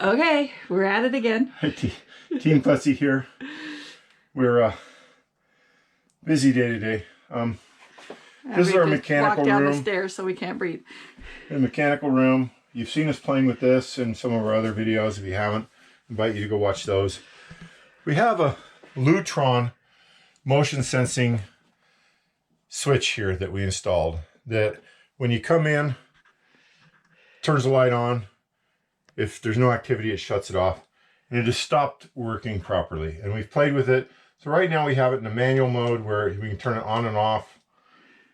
Okay, we're at it again. Hi, Team Klutzy here. We're busy day today. This is our mechanical room. Walk down the stairs so we can't breathe. The mechanical room. You've seen us playing with this in some of our other videos. If you haven't, I invite you to go watch those. We have a Lutron motion sensing switch here that we installed. That when you come in, turns the light on. If there's no activity, it shuts it off. And it just stopped working properly. And we've played with it. So right now we have it in a manual mode where we can turn it on and off.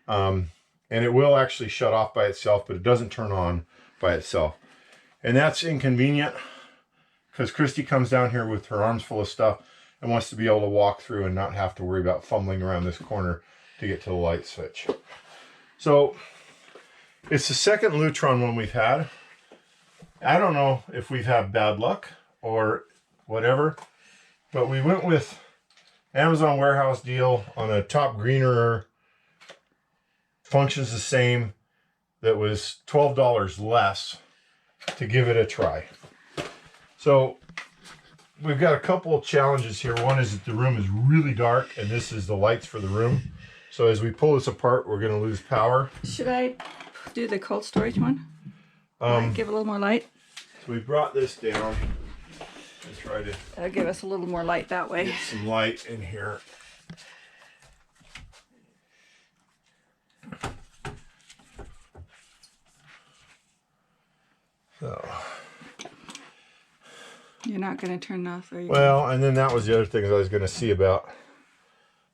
And it will actually shut off by itself, but it doesn't turn on by itself. And that's inconvenient because Christy comes down here with her arms full of stuff and wants to be able to walk through and not have to worry about fumbling around this corner to get to the light switch. So it's the second Lutron one we've had. I don't know if we've had bad luck or whatever, but we went with Amazon warehouse deal on a top greener, functions the same, that was $12 less to give it a try. So we've got a couple of challenges here. One is that the room is really dark and this is the lights for the room. So as we pull this apart, we're going to lose power. Should I do the cold storage one? Give a little more light. So we brought this down and try to That'll give us a little more light that way. get some light in here. So You're not going to turn it off, are you? well, and then that was the other thing I was going to see about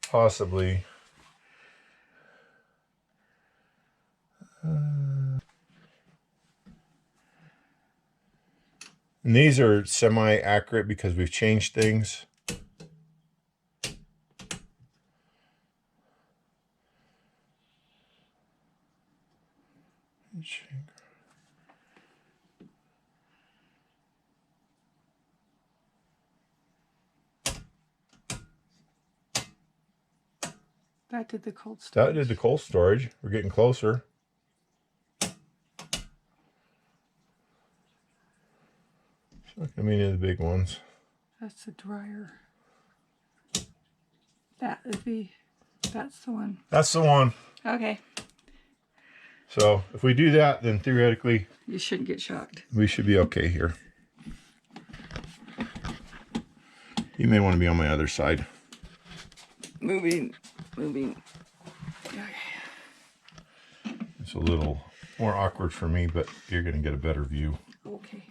possibly and these are semi-accurate because we've changed things. That did the cold storage. That did the cold storage. We're getting closer. It's not going to be any of the big ones. That's the dryer. That would be, that's the one. That's the one. Okay. So if we do that, then theoretically You shouldn't get shocked. we should be okay here. You may want to be on my other side. Moving. Okay. It's a little more awkward for me, but you're going to get a better view. Okay.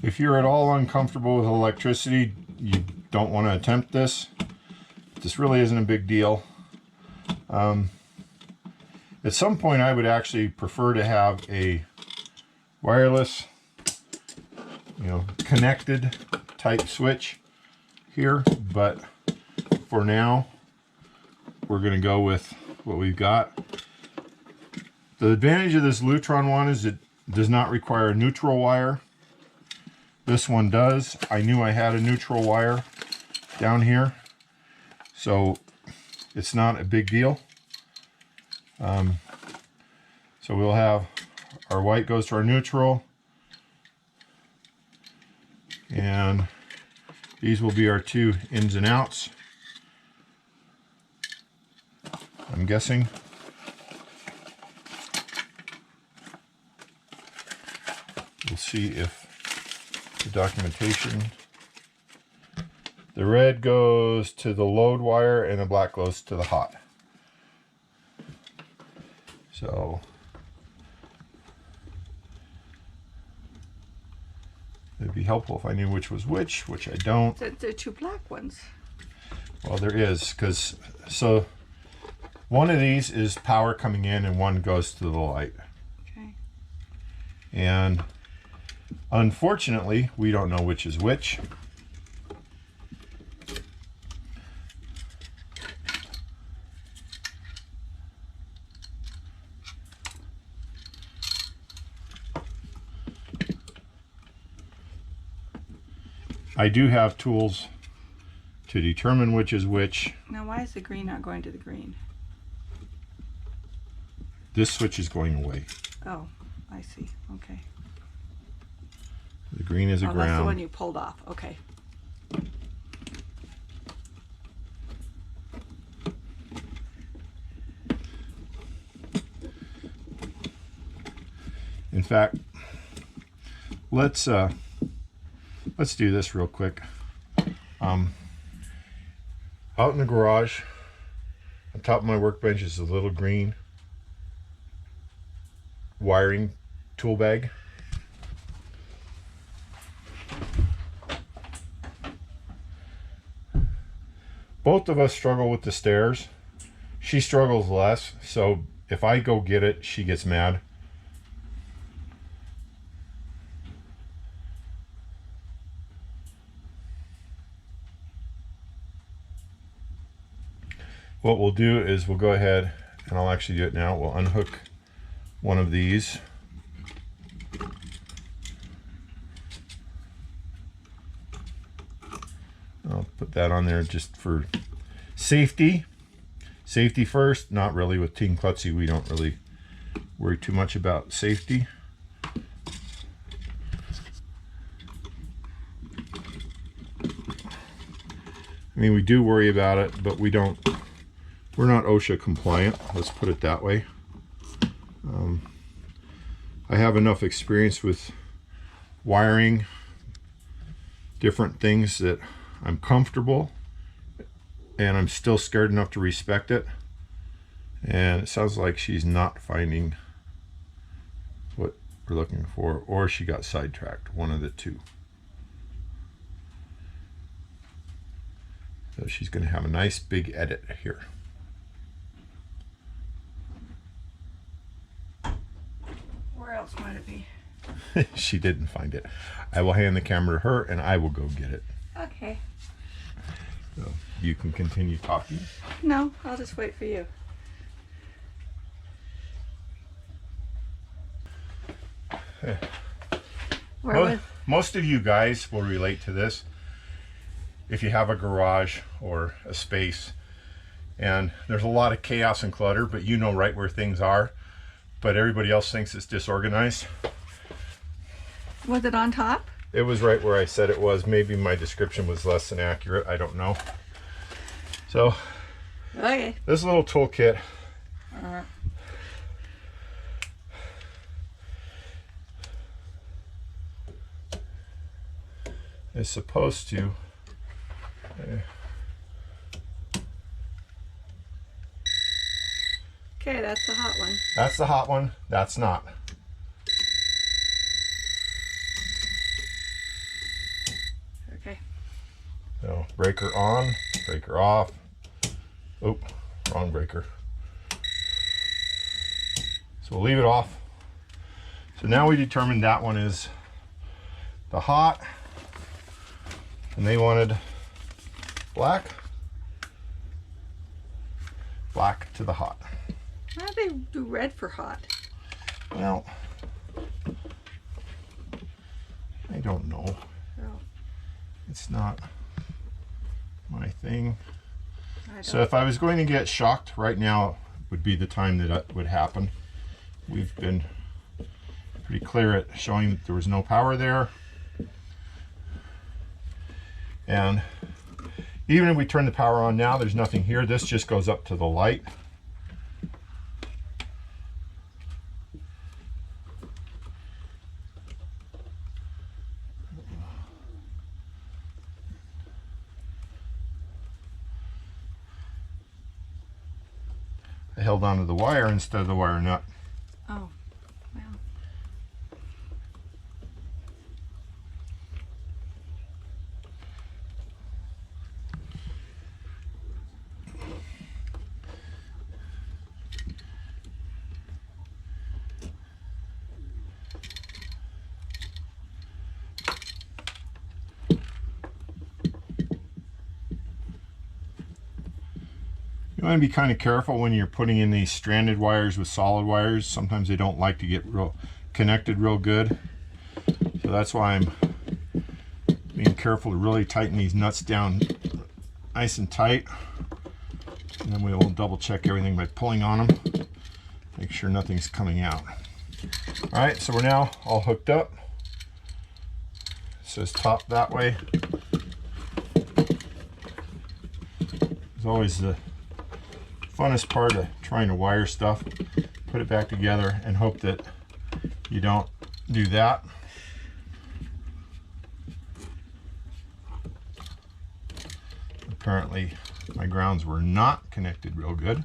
If you're at all uncomfortable with electricity, you don't want to attempt this. This really isn't a big deal. At some point, I would actually prefer to have a wireless, connected type switch here. But for now, we're going to go with what we've got. The advantage of this Lutron one is it does not require a neutral wire. This one does. I knew I had a neutral wire down here, so it's not a big deal. So we'll have our white goes to our neutral, and these will be our two ins and outs, I'm guessing. We'll see if the documentation. The red goes to the load wire and the black goes to the hot. So the It'd be helpful if I knew which was which I don't. There are two black ones. Well, there is, because so one of these is power coming in and one goes to the light. Okay. And unfortunately, we don't know which is which. I do have tools to determine which is which. Now, why is the green not going to the green? This switch is going away. Oh, I see. Okay. The green is a ground. That's the one you pulled off. Okay. In fact, let's do this real quick. Out in the garage, on top of my workbench is a little green wiring tool bag. Both of us struggle with the stairs. She struggles less, so if I go get it, she gets mad. What we'll do is we'll go ahead, and I'll actually do it now. We'll unhook one of these. I'll put that on there just for safety. Safety first. Not really with Team Klutzy. We don't really worry too much about safety. I mean, we do worry about it, but we don't. We're not OSHA compliant. Let's put it that way. I have enough experience with wiring different things that I'm comfortable, and I'm still scared enough to respect it. And it sounds like she's not finding what we're looking for, or she got sidetracked, one of the two. So she's going to have a nice big edit here. Where else might it be? She didn't find it. I will hand the camera to her and I will go get it. Okay. So you can continue talking. No, I'll just wait for you. Most of you guys will relate to this. If you have a garage or a space and there's a lot of chaos and clutter, but you know right where things are, but everybody else thinks it's disorganized. Was it on top? It was right where I said it was. Maybe my description was less than accurate. I don't know. So, okay. This little toolkit is supposed to okay, that's the hot one. That's the hot one. That's not. Okay. So breaker on, breaker off. Oh, wrong breaker. So we'll leave it off. So now we determined that one is the hot, and they wanted black. Black to the hot. Why do they do red for hot? Well, I don't know. Oh. It's not my thing. So if I was going to get shocked right now would be the time that it would happen. We've been pretty clear at showing that there was no power there. And even if we turn the power on now, there's nothing here. This just goes up to the light. I held onto the wire instead of the wire nut. Oh, well. You want to be kind of careful when you're putting in these stranded wires with solid wires. Sometimes they don't like to get real connected real good. So that's why I'm being careful to really tighten these nuts down nice and tight. And then we will double check everything by pulling on them. Make sure nothing's coming out. All right, so we're now all hooked up. It says top that way. It's always the funnest part of trying to wire stuff. Put it back together and hope that you don't do that. Apparently my grounds were not connected real good.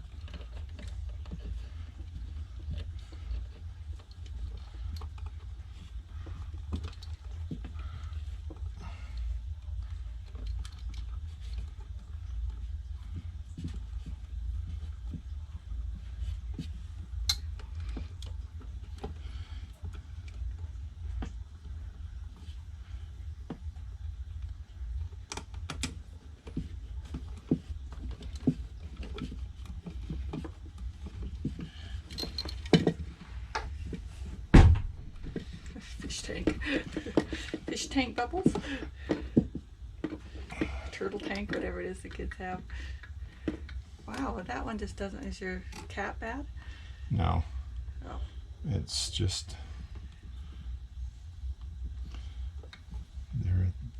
Fish tank. Fish tank bubbles. Turtle tank, whatever it is the kids have. Wow, that one just doesn't. Is your cat bad? No. Oh. It's just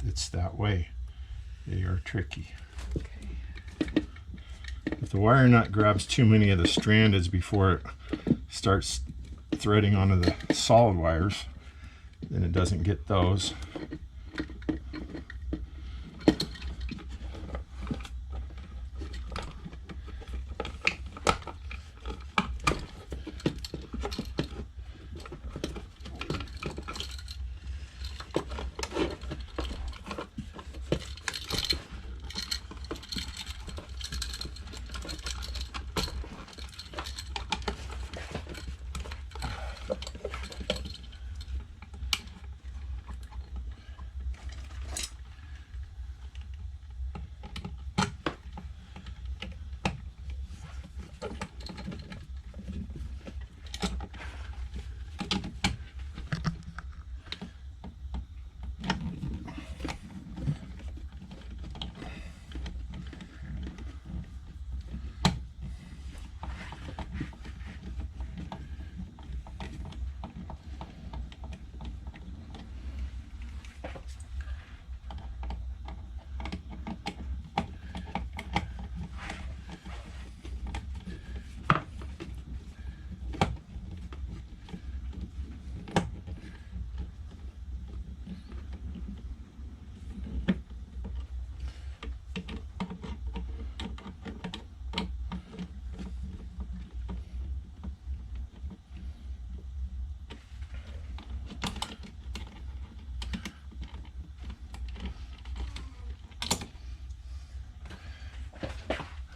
it's that way. They are tricky. Okay. If the wire nut grabs too many of the strandeds before it starts threading onto the solid wires, then it doesn't get those.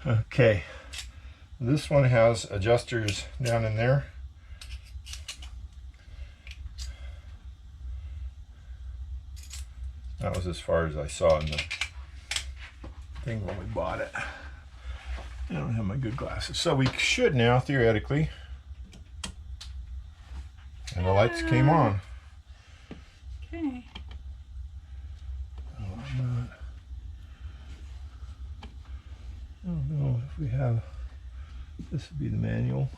Okay, this one has adjusters down in there. That was as far as I saw in the thing when we bought it. I don't have my good glasses. So we should now, theoretically, and the lights came on. Okay. Oh, I'm not. I don't know if we have, this would be the manual.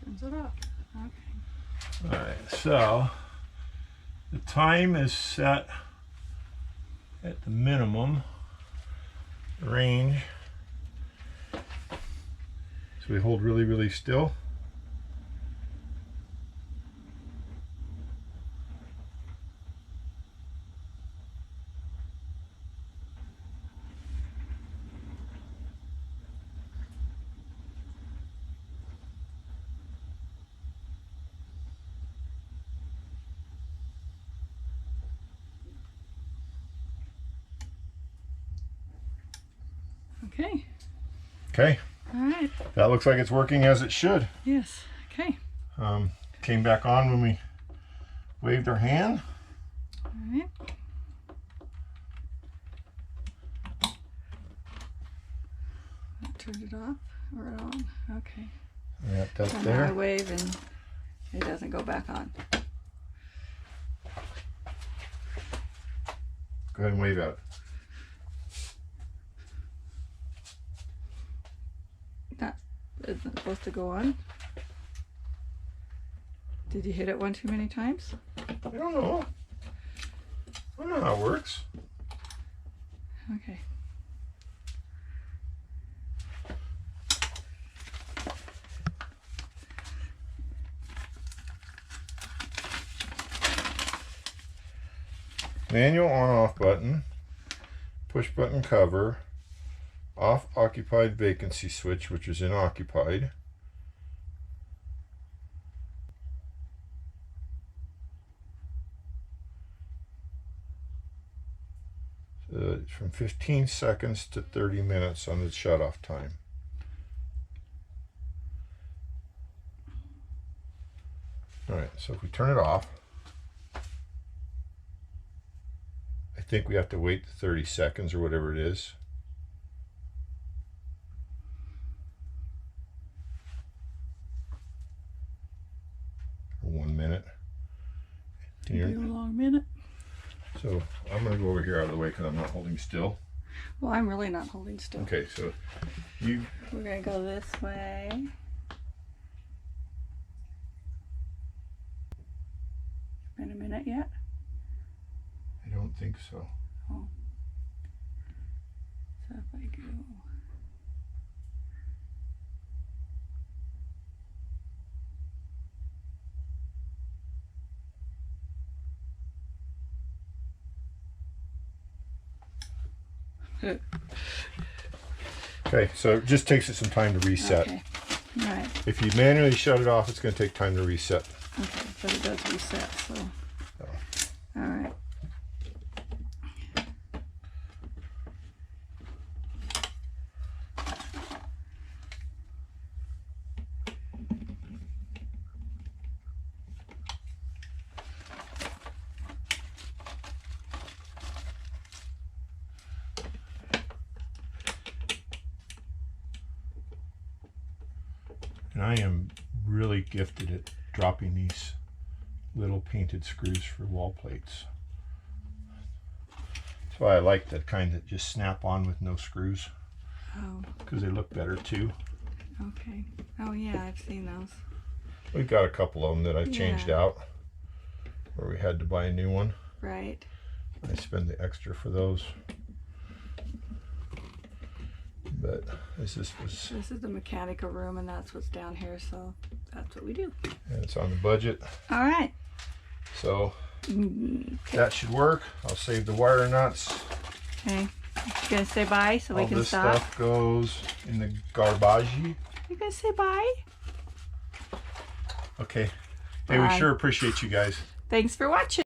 Turns it off. Okay. All right, so the time is set at the minimum range. So we hold really, really still. Okay. Okay. All right. That looks like it's working as it should. Yes. Okay. Came back on when we waved our hand. All right. turned it off or on. Okay. Yeah, that's And I there. wave and it doesn't go back on. Go ahead and wave out. That isn't supposed to go on. Did you hit it one too many times? I don't know. I don't know how it works. Okay. Manual on-off button, push button cover, off occupied vacancy switch, which is in occupied. It's from 15 seconds to 30 minutes on the shut-off time. All right, so if we turn it off, I think we have to wait 30 seconds or whatever it is. Or 1 minute. It'll be a long minute. So I'm going to go over here out of the way because I'm not holding still. Well, I'm really not holding still. Okay, so we're going to go this way. Been a minute yet? I don't think so. Oh. So if I go... Okay, so it just takes it some time to reset. Okay. All right. If you manually shut it off, it's going to take time to reset. Okay, but it does reset, so. All right. And I am really gifted at dropping these little painted screws for wall plates. That's why I like that kind that just snap on with no screws, Oh, because they look better too. okay. Oh, yeah, I've seen those. We've got a couple of them that I've changed Yeah. out where we had to buy a new one. Right. I spend the extra for those. But this was, This is the mechanical room, and that's what's down here, so that's what we do. and it's on the budget. All right. So Okay. that should work. I'll save the wire nuts. Okay. You gonna say bye so we All can this stop? stuff goes in the garbage. You gonna say bye? Okay. Hey, we Bye. sure appreciate you guys. Thanks for watching.